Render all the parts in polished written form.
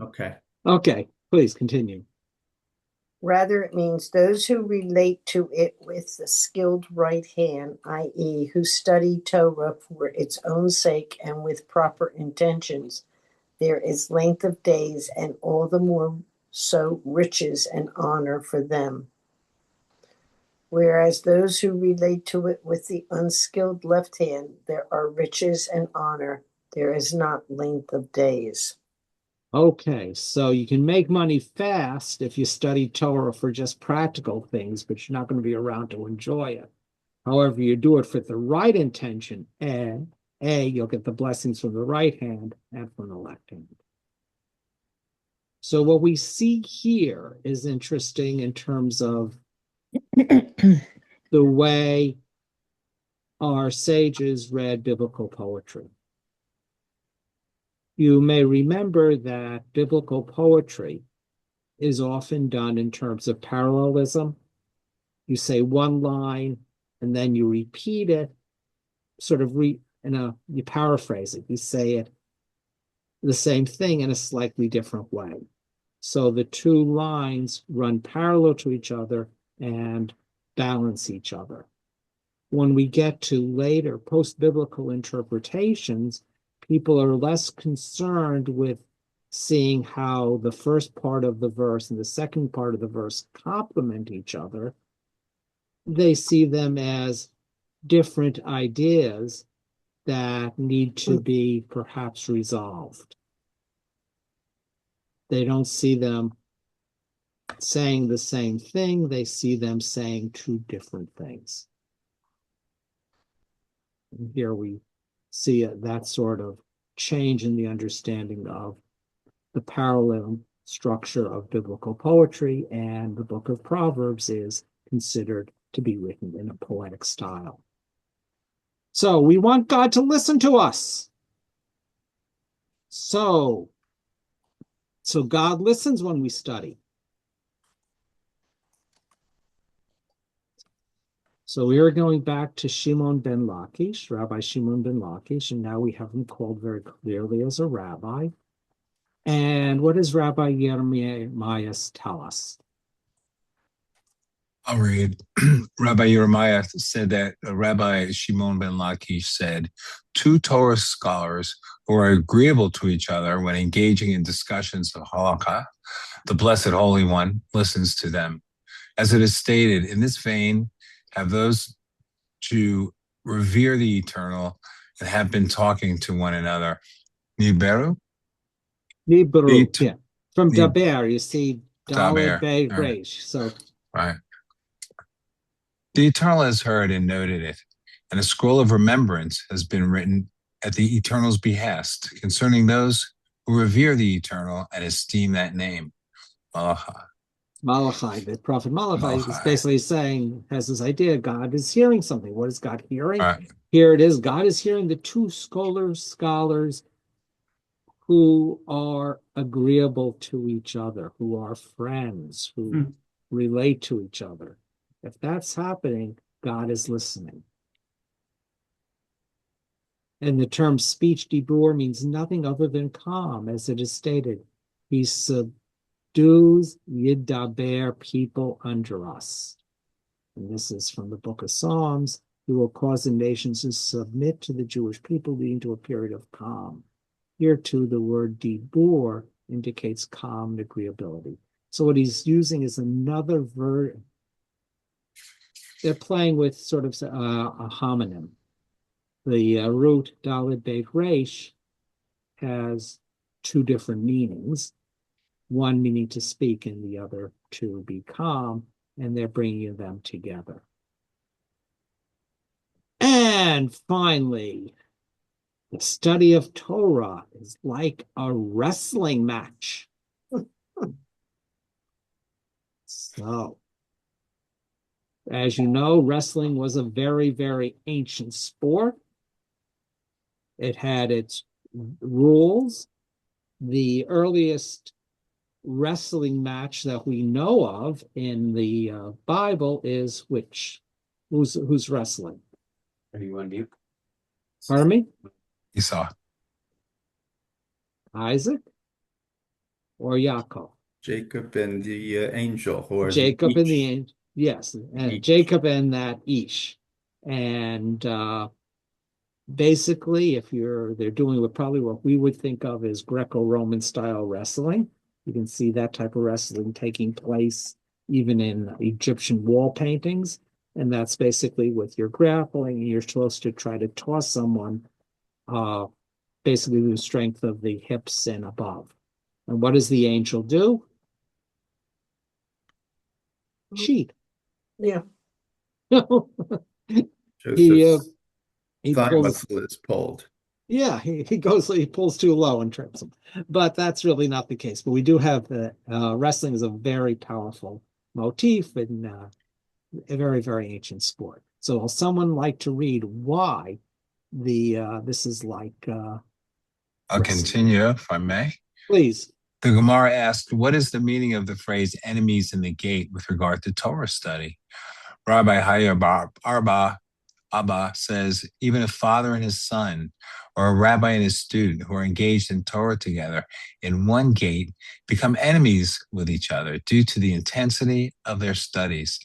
Okay. Okay, please continue. Rather, it means those who relate to it with the skilled right hand, i.e., who study Torah for its own sake and with proper intentions. There is length of days, and all the more so riches and honor for them. Whereas those who relate to it with the unskilled left hand, there are riches and honor. There is not length of days. Okay, so you can make money fast if you study Torah for just practical things, but you're not going to be around to enjoy it. However, you do it for the right intention, and you'll get the blessings from the right hand and from the left hand. So what we see here is interesting in terms of the way our sages read biblical poetry. You may remember that biblical poetry is often done in terms of parallelism. You say one line and then you repeat it, sort of you paraphrase it. You say it the same thing in a slightly different way. So the two lines run parallel to each other and balance each other. When we get to later post-biblical interpretations, people are less concerned with seeing how the first part of the verse and the second part of the verse complement each other. They see them as different ideas that need to be perhaps resolved. They don't see them saying the same thing, they see them saying two different things. And here we see that sort of change in the understanding of the parallel structure of biblical poetry, and the book of Proverbs is considered to be written in a poetic style. So we want God to listen to us. So God listens when we study. So we are going back to Shimon ben Lakish, Rabbi Shimon ben Lakish, and now we have him called very clearly as a rabbi. And what does Rabbi Jeremiah tell us? I'll read. Rabbi Jeremiah said that Rabbi Shimon ben Lakish said, two Torah scholars who are agreeable to each other when engaging in discussions of halakha, the Blessed Holy One listens to them. As it is stated, in this vein, have those to revere the eternal and have been talking to one another. Niberu? Nibru, yeah. From Daber, you see Dalet Daber. Beit Reish. So right. The Eternal has heard and noted it, and a scroll of remembrance has been written at the Eternal's behest concerning those who revere the Eternal and esteem that name. Malachi, the prophet Malachi is basically saying, has this idea, God is hearing something. What is God hearing? Right. Here it is. God is hearing the two scholars who are agreeable to each other, who are friends, who relate to each other. If that's happening, God is listening. And the term speech dibur means nothing other than calm, as it is stated. He subdues yidaber, people under us. And this is from the book of Psalms. He will cause the nations to submit to the Jewish people, leading to a period of calm. Here too, the word dibur indicates calm and agreeability. So what he's using is another verb. They're playing with sort of a homonym. The root Dalet Beit Reish has two different meanings, one meaning to speak and the other to be calm, and they're bringing them together. And finally, the study of Torah is like a wrestling match. So, as you know, wrestling was a very, very ancient sport. It had its rules. The earliest wrestling match that we know of in the Bible is which? Who's wrestling? Are you on mute? Pardon me? Esau. Isaac? or Yaakov. Jacob and the angel, or the Jacob and the Ish. angel. Yes, Ish. Jacob and that Ish. And basically, if they're doing probably what we would think of as Greco-Roman style wrestling. You can see that type of wrestling taking place even in Egyptian wall paintings. And that's basically with your grappling, and you're supposed to try to toss someone basically the strength of the hips and above. And what does the angel do? Cheat. Yeah. he Joseph's he thigh pulls muscle is pulled. Yeah, he pulls too low and trips him. But that's really not the case. But we do have wrestling is a very powerful motif in a very, very ancient sport. So will someone like to read why this is like I'll wrestling? continue if I may. Please. The Gemara asked, what is the meaning of the phrase enemies in the gate with regard to Torah study? Rabbi Hayar Arba Abba says, even a father and his son, or a rabbi and his student who are engaged in Torah together in one gate become enemies with each other due to the intensity of their studies.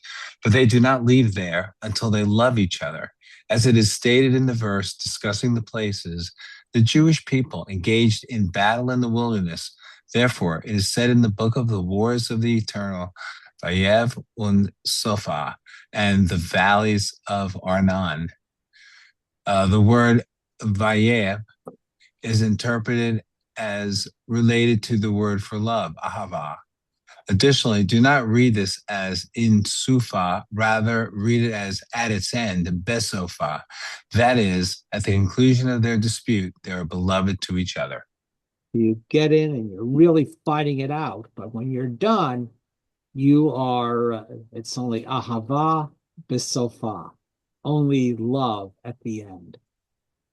But they do not leave there until they love each other. As it is stated in the verse discussing the places, the Jewish people engaged in battle in the wilderness. Therefore, it is said in the book of the wars of the eternal, Vayev un Sofa, and the valleys of Arnon. The word Vayev is interpreted as related to the word for love, ahava. Additionally, do not read this as in Sufa, rather read it as at its end, Besofa. That is, at the conclusion of their dispute, they are beloved to each other. You get in and you're really fighting it out. But when you're done, you are, it's only ahava besofa, only love at the end.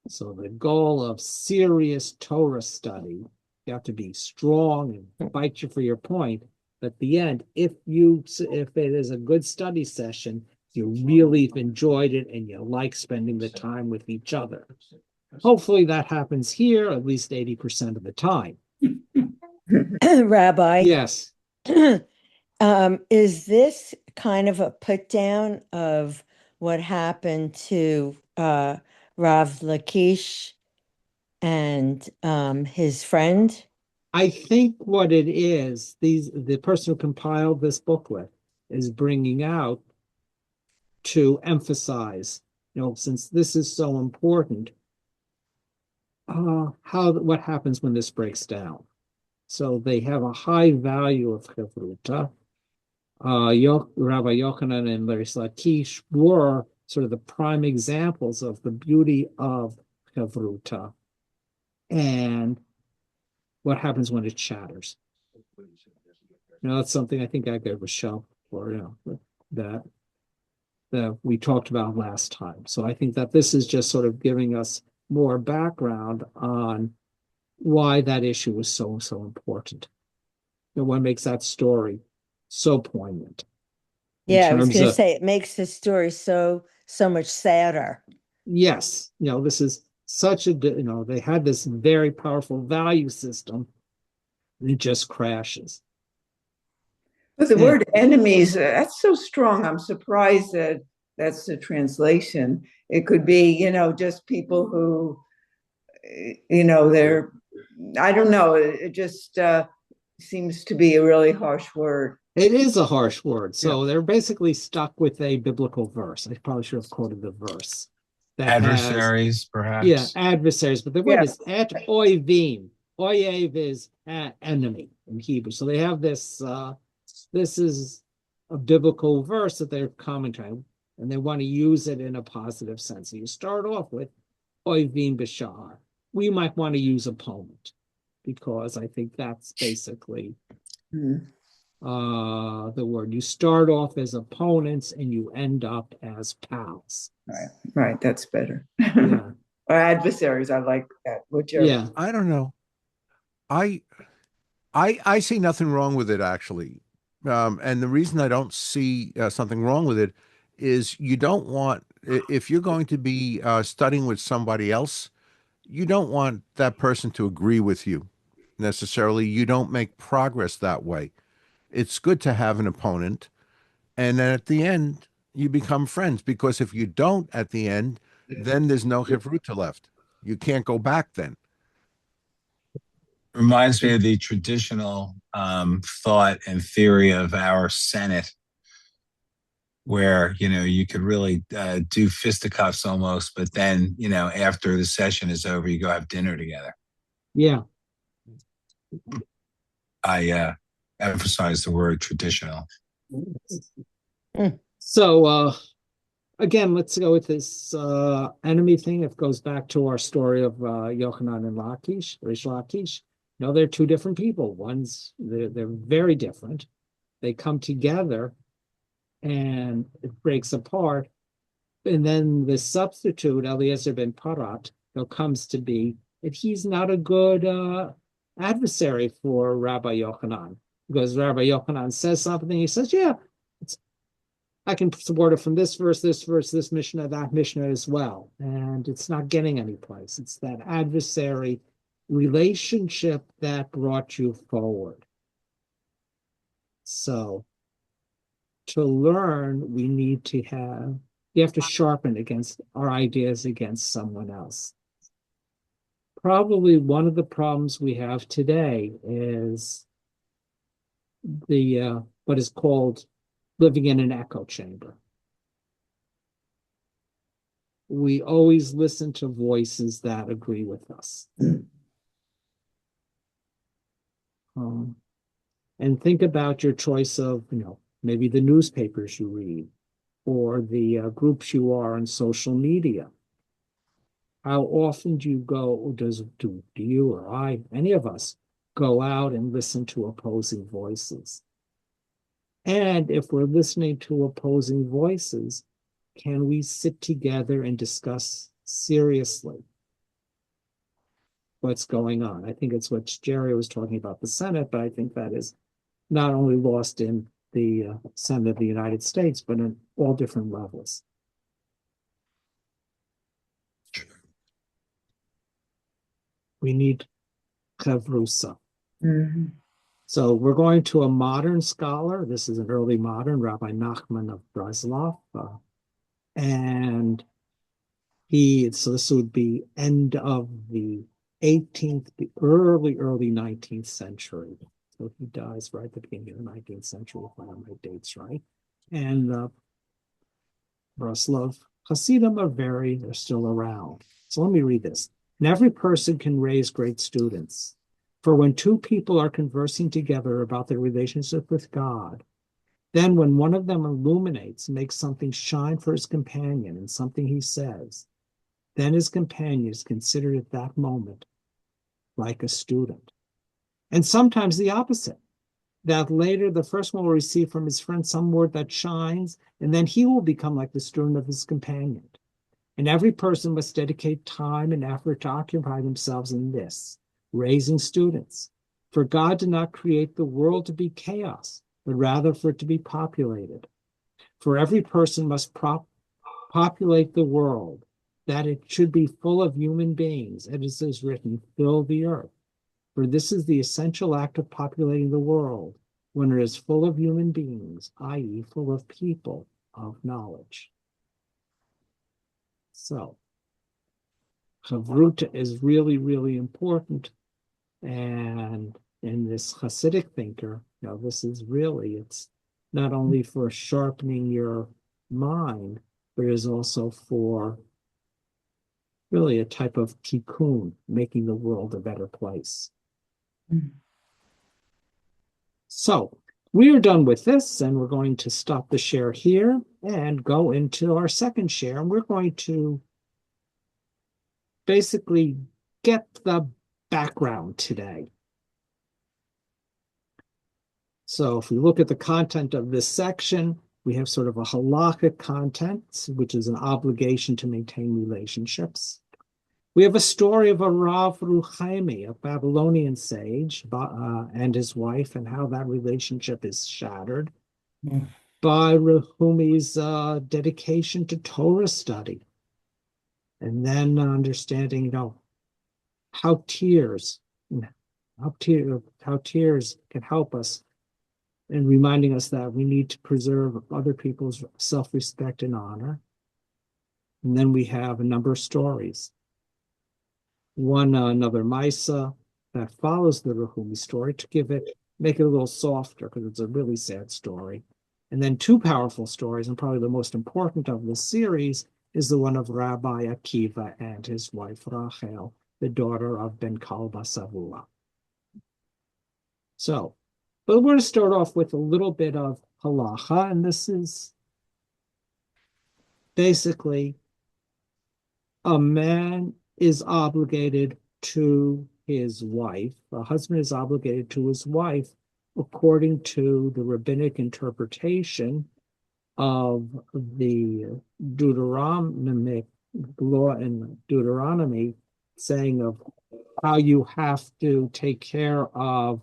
So the goal of serious Torah study, you have to be strong and fight you for your point. But at the end, if it is a good study session, you really enjoyed it and you like spending the time with each other. Hopefully that happens here at least 80% of the time. Rabbi, Yes. Is this kind of a put down of what happened to Rav Lakish and his friend? I think what it is, the person who compiled this booklet is bringing out to emphasize, since this is so important, what happens when this breaks down. So they have a high value of Chavruta. Rabbi Yochanan and Rish Lakish were sort of the prime examples of the beauty of Chavruta and what happens when it shatters. That's something I think I gave a show for, that we talked about last time. So I think that this is just sort of giving us more background on why that issue was so important. And what makes that story so poignant. Yeah, I was going to say it makes the story so much sadder. Yes, this is such a, they had this very powerful value system, and it just crashes. But the word enemies, that's so strong. I'm surprised that that's the translation. It could be, just people who, they're, I don't know. It just seems to be a really harsh word. It is a harsh word. So they're basically stuck with a biblical verse. I probably should have quoted the verse. Adversaries, perhaps. Yeah, adversaries. But the word is et oivim. Oyev is enemy in Hebrew. So they have this, this is a biblical verse that they're commenting, and they want to use it in a positive sense. So you start off with oivim b'shar. We might want to use opponent, because I think that's basically the word. You start off as opponents and you end up as pals. Right. That's better. Yeah. Or adversaries. I like that. Whichever. Yeah. I don't know. I see nothing wrong with it, actually. And the reason I don't see something wrong with it is you don't want, if you're going to be studying with somebody else, you don't want that person to agree with you. necessarily. You don't make progress that way. It's good to have an opponent, and then at the end, you become friends, because if you don't at the end, then there's no Hivruta left. You can't go back then. Reminds me of the traditional thought and theory of our Senate, where you could really do fisticuffs almost, but then after the session is over, you go have dinner together. Yeah. I emphasize the word traditional. So again, let's go with this enemy thing. It goes back to our story of Yochanan and Lachish, Rish Lachish. No, they're two different people. They're very different. They come together and it breaks apart. And then the substitute, Eliezer ben Parat, comes to be that he's not a good adversary for Rabbi Yochanan, because Rabbi Yochanan says something, he says, yeah, I can support it from this verse, this Mishnah, that Mishnah as well. And it's not getting any place. It's that adversary relationship that brought you forward. So to learn, you have to sharpen against our ideas against someone else. Probably one of the problems we have today is what is called living in an echo chamber. We always listen to voices that agree with us. And think about your choice of, maybe the newspapers you read or the groups you are on social media. How often do you go, or do you or I, any of us, go out and listen to opposing voices? And if we're listening to opposing voices, can we sit together and discuss seriously what's going on? I think it's what Jerry was talking about the Senate, but I think that is not only lost in the Senate of the United States, but in all different levels. We need chavrusa. Mm-hmm. So we're going to a modern scholar. This is an early modern, Rabbi Nachman of Breslov. And so this would be end of the 18th, the early 19th century. So he dies right at the beginning of the 19th century, if I have my dates right. And Breslov Hasidim they're still around. So let me read this. And every person can raise great students. For when two people are conversing together about their relationship with God, then when one of them illuminates, makes something shine for his companion in something he says, then his companion is considered at that moment like a student. And sometimes the opposite, that later the first one will receive from his friend some word that shines, and then he will become like the student of his companion. And every person must dedicate time and effort to occupy themselves in this, raising students. For God did not create the world to be chaos, but rather for it to be populated. For every person must populate the world, that it should be full of human beings, as it is written, fill the earth. For this is the essential act of populating the world, when it is full of human beings, i.e., full of people of knowledge. So, Chavruta is really, really important. And in this Hasidic thinker, this is really, it's not only for sharpening your mind, but it is also for really a type of tikkun, making the world a better place. Mm-hmm. So we are done with this, and we're going to stop the share here and go into our second share. And we're going to basically get the background today. So if we look at the content of this section, we have sort of a halakhic content, which is an obligation to maintain relationships. We have a story of a Rav Ruchaimi, a Babylonian sage, and his wife, and how that relationship is shattered by Ruchaimi's dedication to Torah study. And then understanding, how tears how tears can help us in reminding us that we need to preserve other people's self-respect and honor. And then we have a number of stories. One, another Misa that follows the Rahumi story to make it a little softer because it's a really sad story. And then two powerful stories, and probably the most important of the series is the one of Rabbi Akiva and his wife Rachel, the daughter of Ben Kalba Savua. So, but we're going to start off with a little bit of halacha, and this is basically a man is obligated to his wife, a husband is obligated to his wife according to the rabbinic interpretation of the Deuteronomic law in Deuteronomy, saying of how you have to take care of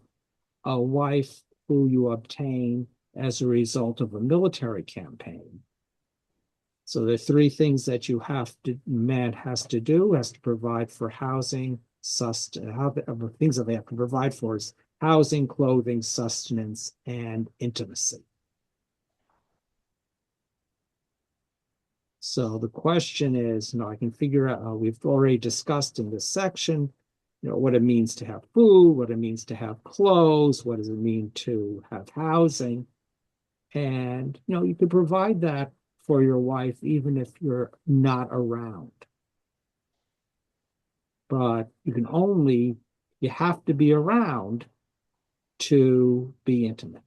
a wife who you obtain as a result of a military campaign. So the three things that man has to do, has to provide for housing, things that they have to provide for is housing, clothing, sustenance, and intimacy. So the question is, I can figure out, we've already discussed in this section, what it means to have food, what it means to have clothes, what does it mean to have housing. And, you can provide that for your wife, even if you're not around. But you have to be around to be intimate.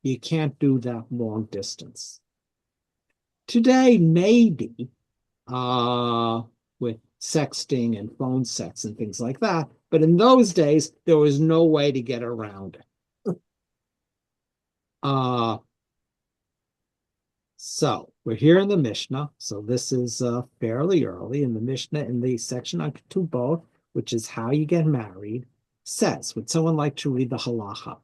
You can't do that long distance. Today, maybe, with sexting and phone sex and things like that, but in those days, there was no way to get around it. So we're here in the Mishnah. So this is fairly early in the Mishnah in the section on Ketubot, which is how you get married, says, would someone like to read the halacha?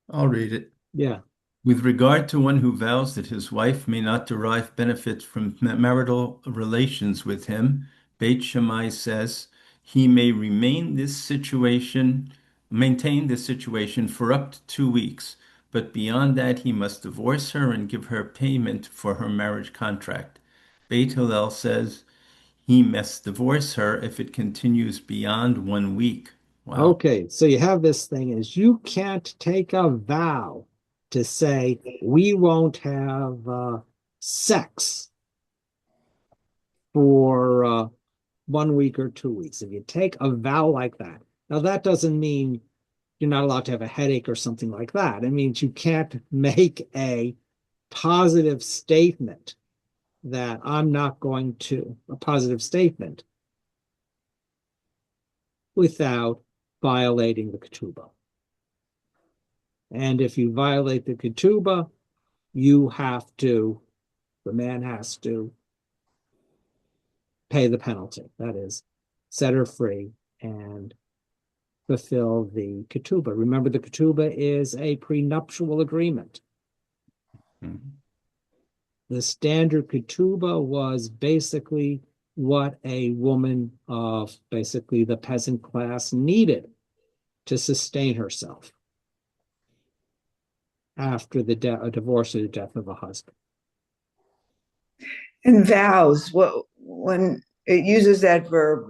I'll read it. Yeah. With regard to one who vows that his wife may not derive benefit from marital relations with him, Beit Shammai says he may maintain this situation for up to 2 weeks, but beyond that he must divorce her and give her payment for her marriage contract. Beit Hillel says he must divorce her if it continues beyond 1 week. Wow. Okay, so you have this thing is you can't take a vow to say we won't have sex for 1 week or 2 weeks. If you take a vow like that, now that doesn't mean you're not allowed to have a headache or something like that. It means you can't make a positive statement that I'm not going to, a positive statement without violating the ketubah. And if you violate the ketubah, the man has to pay the penalty. That is, set her free and fulfill the ketubah. Remember, the ketubah is a prenuptial agreement. Mm-hmm. The standard ketubah was basically what a woman of basically the peasant class needed to sustain herself after a divorce or the death of a husband. And vows, when it uses that verb,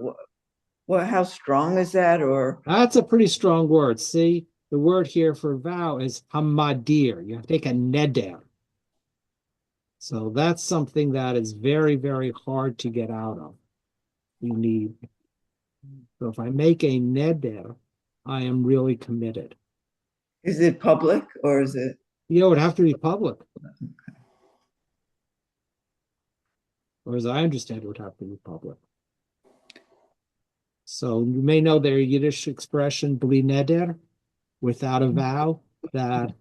how strong is that? Or that's a pretty strong word. See, the word here for vow is hamadir. You have to take a neder. So that's something that is very, very hard to get out of. So if I make a neder, I am really committed. Is it public or is it? It would have to be public. Okay. Or as I understand it would have to be public. So you may know their Yiddish expression, bli neder, without a vow, that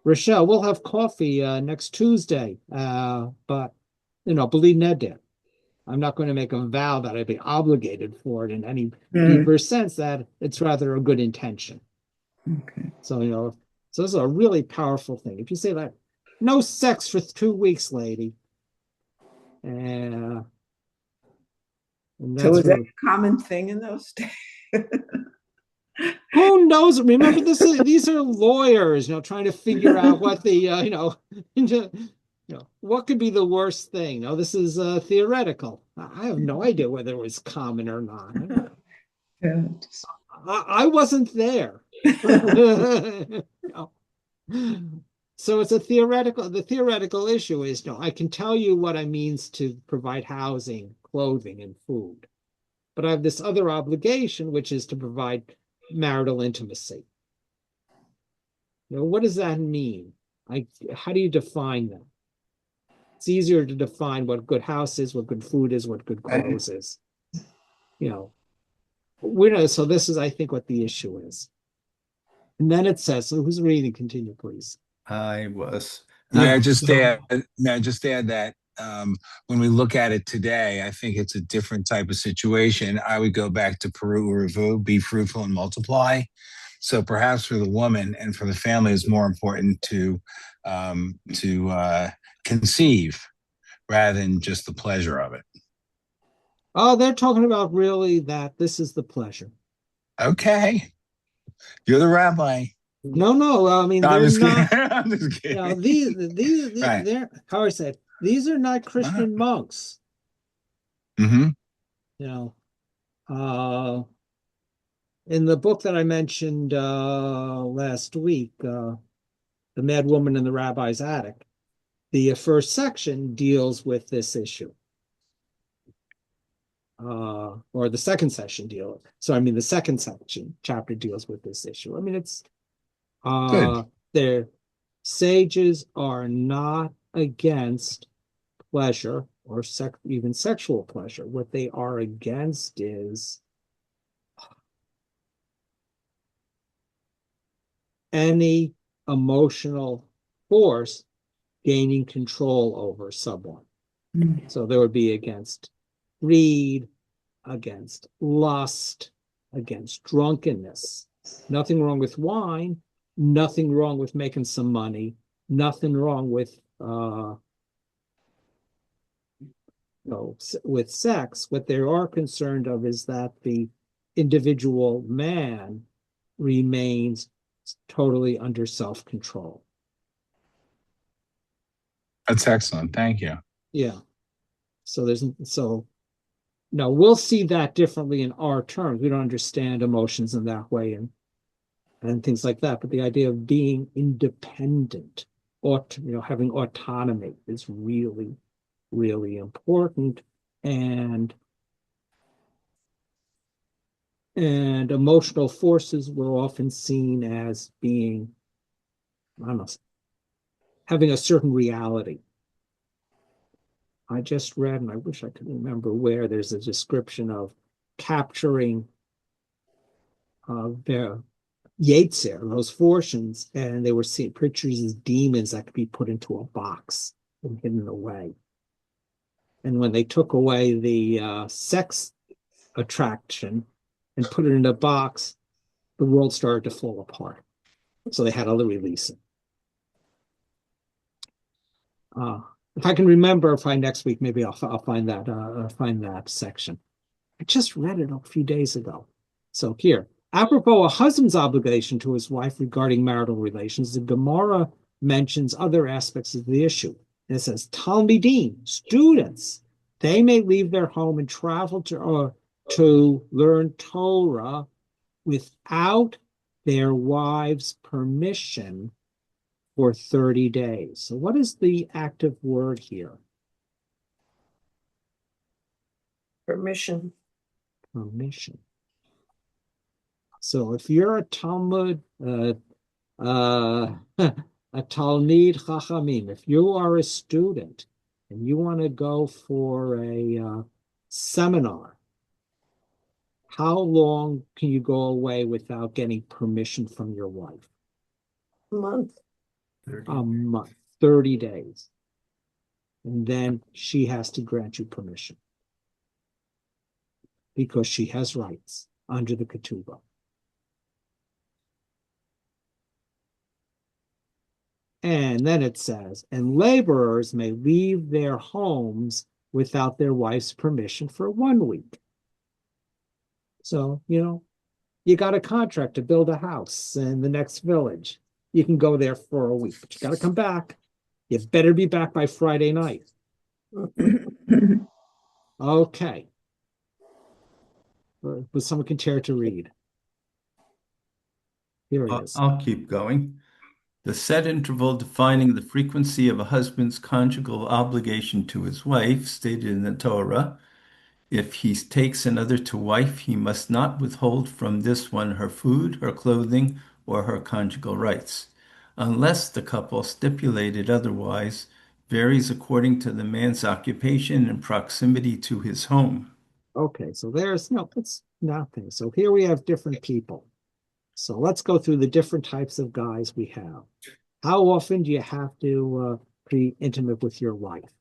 Rochelle, we'll have coffee next Tuesday, but, bli neder. I'm not going to make a vow that I'd be obligated for it in any deeper sense, that it's rather a good intention. Okay. So, so this is a really powerful thing. If you say that, no sex for 2 weeks, lady. And And So that's was that really, a common thing in those days? who knows? Remember, these are lawyers, trying to figure out what the what could be the worst thing. No, this is theoretical. I have no idea whether it was common or not. Yeah. I wasn't there. No. So it's the theoretical issue is, I can tell you what it means to provide housing, clothing, and food. But I have this other obligation, which is to provide marital intimacy. What does that mean? How do you define that? It's easier to define what good house is, what good food is, what good clothes is. So this is, I think, what the issue is. And then it says, so who's reading? Continue, please. I was. May I just add, that when we look at it today, I think it's a different type of situation. I would go back to Peru Revu, be fruitful and multiply. So perhaps for the woman and for the family, it's more important to conceive rather than just the pleasure of it. Oh, they're talking about really that this is the pleasure. Okay, you're the rabbi. No. I mean, No, I'm they're just not. kidding. I'm just kidding. These Right. they're, how I said, these are not Christian monks. Mm-hmm. In the book that I mentioned last week, The Mad Woman in the Rabbi's Attic, the first section deals with this issue. Or the second section deal. So I mean, the second section chapter deals with this issue. I mean, it's Good. their sages are not against pleasure or even sexual pleasure. What they are against is any emotional force gaining control over someone. So there would be against greed, against lust, against drunkenness. Nothing wrong with wine, nothing wrong with making some money, nothing wrong with with sex. What they are concerned of is that the individual man remains totally under self-control. That's excellent. Thank you. Yeah. No, we'll see that differently in our terms. We don't understand emotions in that way and things like that. But the idea of being independent or having autonomy is really, really important. And emotional forces were often seen as being, I don't know, having a certain reality. I just read, and I wish I could remember where, there's a description of capturing their Yetzer, those fortunes, and they were seeing pictures as demons that could be put into a box and hidden away. And when they took away the sex attraction and put it in a box, the world started to fall apart. So they had to release it. If I can remember, next week, maybe I'll find that section. I just read it a few days ago. So here, apropos a husband's obligation to his wife regarding marital relations, the Gemara mentions other aspects of the issue. And it says, Talmudim, students, they may leave their home and travel to learn Torah without their wives' permission for 30 days. So what is the active word here? Permission. Permission. So if you're a Talmud, a Talmid Chachamim, if you are a student and you want to go for a seminar, how long can you go away without getting permission from your wife? A month. A month, 30 days. And then she has to grant you permission because she has rights under the ketubah. And then it says, and laborers may leave their homes without their wife's permission for 1 week. So, you got a contract to build a house in the next village. You can go there for a week, but you got to come back. You better be back by Friday night. Okay. But someone can tear to read. Here it is. I'll keep going. The set interval defining the frequency of a husband's conjugal obligation to his wife, stated in the Torah. If he takes another to wife, he must not withhold from this one her food, her clothing, or her conjugal rights, unless the couple stipulated otherwise, varies according to the man's occupation and proximity to his home. Okay, so it's nothing. So here we have different people. So let's go through the different types of guys we have. How often do you have to be intimate with your wife?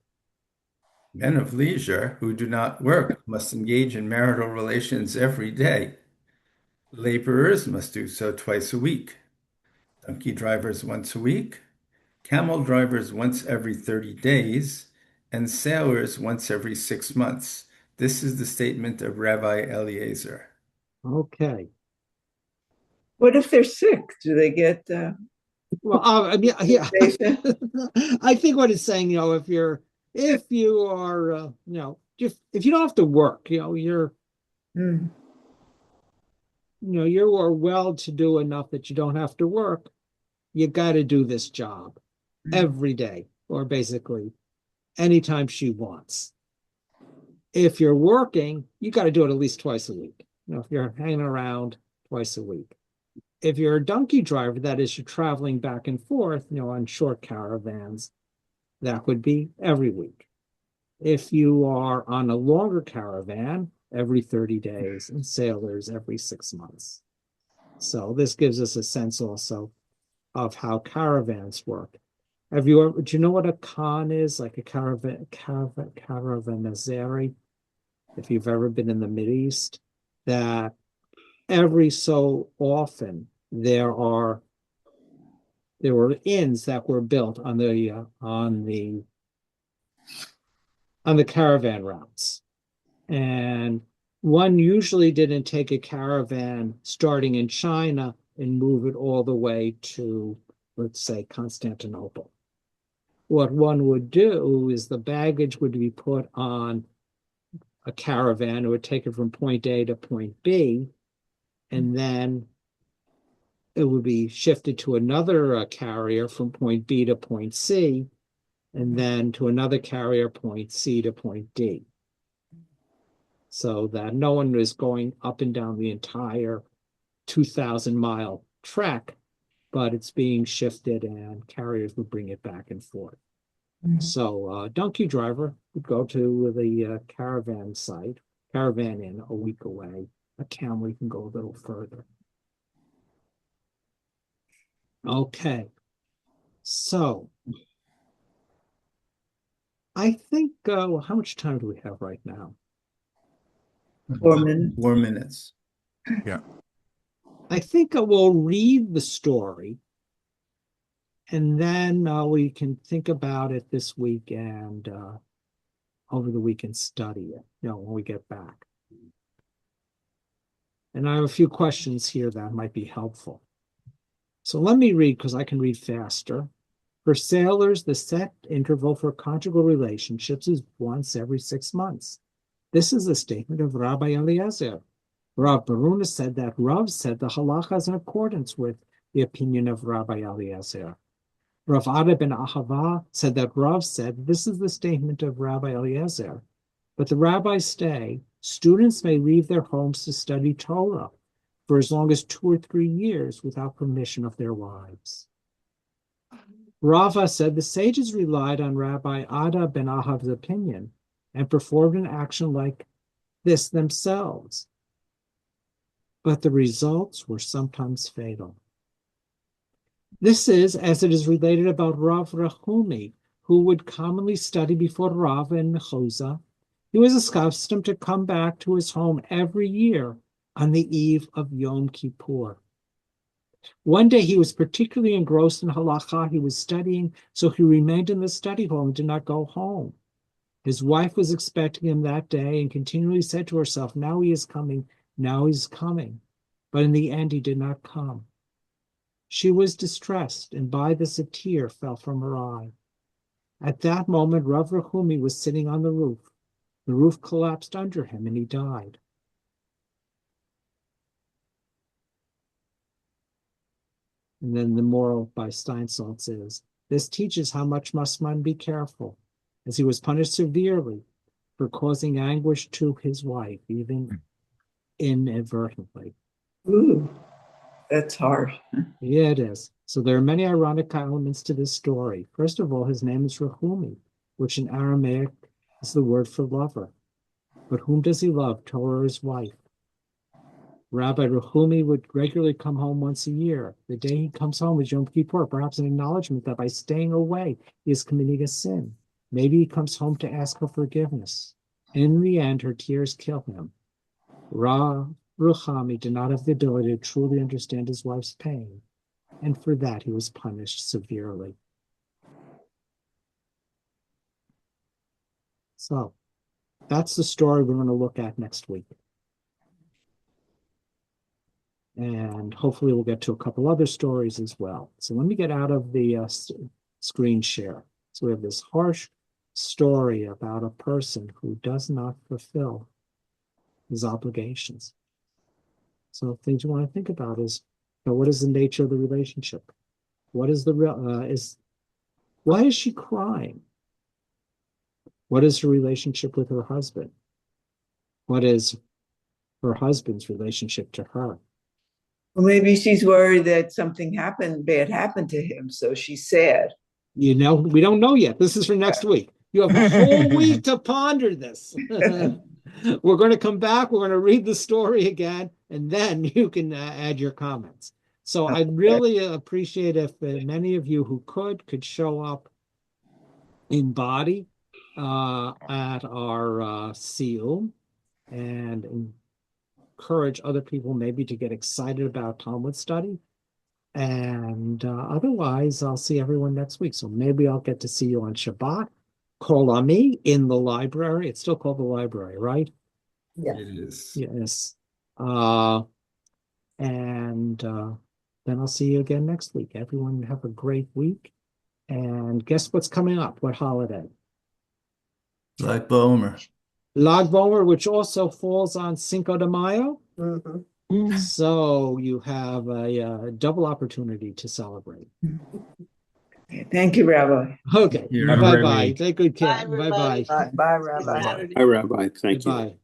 Men of leisure who do not work must engage in marital relations every day. Laborers must do so twice a week. Donkey drivers once a week. Camel drivers once every 30 days. And sailors once every 6 months. This is the statement of Rabbi Eliezer. Okay. What if they're sick? Do they get Well, I mean, yeah. compensation? I think what it's saying, if you are, if you don't have to work, you're, Mm. you are well to do enough that you don't have to work. You got to do this job every day, or basically anytime she wants. If you're working, you got to do it at least twice a week. If you're hanging around, twice a week. If you're a donkey driver, that is, you're traveling back and forth, on short caravans, that would be every week. If you are on a longer caravan, every 30 days, and sailors every 6 months. So this gives us a sense also of how caravans work. Do you know what a khan is? Like a caravanserai? If you've ever been in the Mideast, that every so often there were inns that were built on the caravan routes, and one usually didn't take a caravan starting in China and move it all the way to, let's say, Constantinople. What one would do is the baggage would be put on a caravan. It would take it from point A to point B, and then it would be shifted to another carrier from point B to point C, and then to another carrier, point C to point D. So that no one is going up and down the entire 2,000-mile trek, but it's being shifted and carriers would bring it back and forth. So a donkey driver would go to the caravan inn a week away. A camel can go a little further. Okay. So I think, how much time do we have right now? 4 minutes. 4 minutes. Yeah. I think we'll read the story, and then we can think about it this week and over the weekend study it, when we get back. And I have a few questions here that might be helpful. So let me read, because I can read faster. For sailors, the set interval for conjugal relationships is once every 6 months. This is a statement of Rabbi Eliezer. Rav Baruna said that Rav said the halacha is in accordance with the opinion of Rabbi Eliezer. Rav Ada ben Ahava said that Rav said this is the statement of Rabbi Eliezer. But the rabbis say students may leave their homes to study Torah for as long as 2 or 3 years without permission of their wives. Rava said the sages relied on Rabbi Ada ben Ahav's opinion and performed an action like this themselves. But the results were sometimes fatal. This is as it is related about Rav Rachumi, who would commonly study before Rava and Mechoza. He was accustomed to come back to his home every year on the eve of Yom Kippur. One day he was particularly engrossed in halakha. He was studying, so he remained in the study hall and did not go home. His wife was expecting him that day and continually said to herself, now he is coming, Now he's coming. But in the end, he did not come. She was distressed, and by this a tear fell from her eye. At that moment, Rav Rahumi was sitting on the roof. The roof collapsed under him, and he died. And then the moral by Steinsaltz is, this teaches how much must one be careful, as he was punished severely for causing anguish to his wife, even inadvertently. Ooh, that's hard. Yeah, it is. So there are many ironic elements to this story. First of all, his name is Rahumi, which in Aramaic is the word for lover. But whom does he love, Torah or his wife? Rabbi Rahumi would regularly come home once a year. The day he comes home is Yom Kippur, perhaps an acknowledgement that by staying away, he is committing a sin. Maybe he comes home to ask her forgiveness. In the end, her tears kill him. Rav Rahami did not have the ability to truly understand his wife's pain, and for that he was punished severely. So, that's the story we're going to look at next week. And hopefully we'll get to a couple other stories as well. So let me get out of the screen share. So we have this harsh story about a person who does not fulfill his obligations. So things you want to think about is, what is the nature of the relationship? What is the why is she crying? What is her relationship with her husband? What is her husband's relationship to her? Well, maybe she's worried that something bad happened to him, so she's sad. We don't know yet. This is for next week. You have a whole week to ponder this. We're going to come back. We're going to read the story again, and then you can add your comments. So I'd really appreciate if many of you who could show up in body at our Siyum and encourage other people maybe to get excited about Talmud study. And otherwise, I'll see everyone next week. So maybe I'll get to see you on Shabbat, Kol Ami in the library. It's still called the library, right? Yeah. It is. Yes. Then I'll see you again next week. Everyone have a great week. And guess what's coming up? What holiday? Lag BaOmer. Lag BaOmer, which also falls on Cinco de Mayo. Mm-hmm. So you have a double opportunity to celebrate. Thank you, Rabbi. Okay. Here. Have a great Bye-bye. week. Take good care. Bye, everybody. Bye-bye. Bye, Rabbi. Saturday. Hi, Rabbi. Thank you. Bye.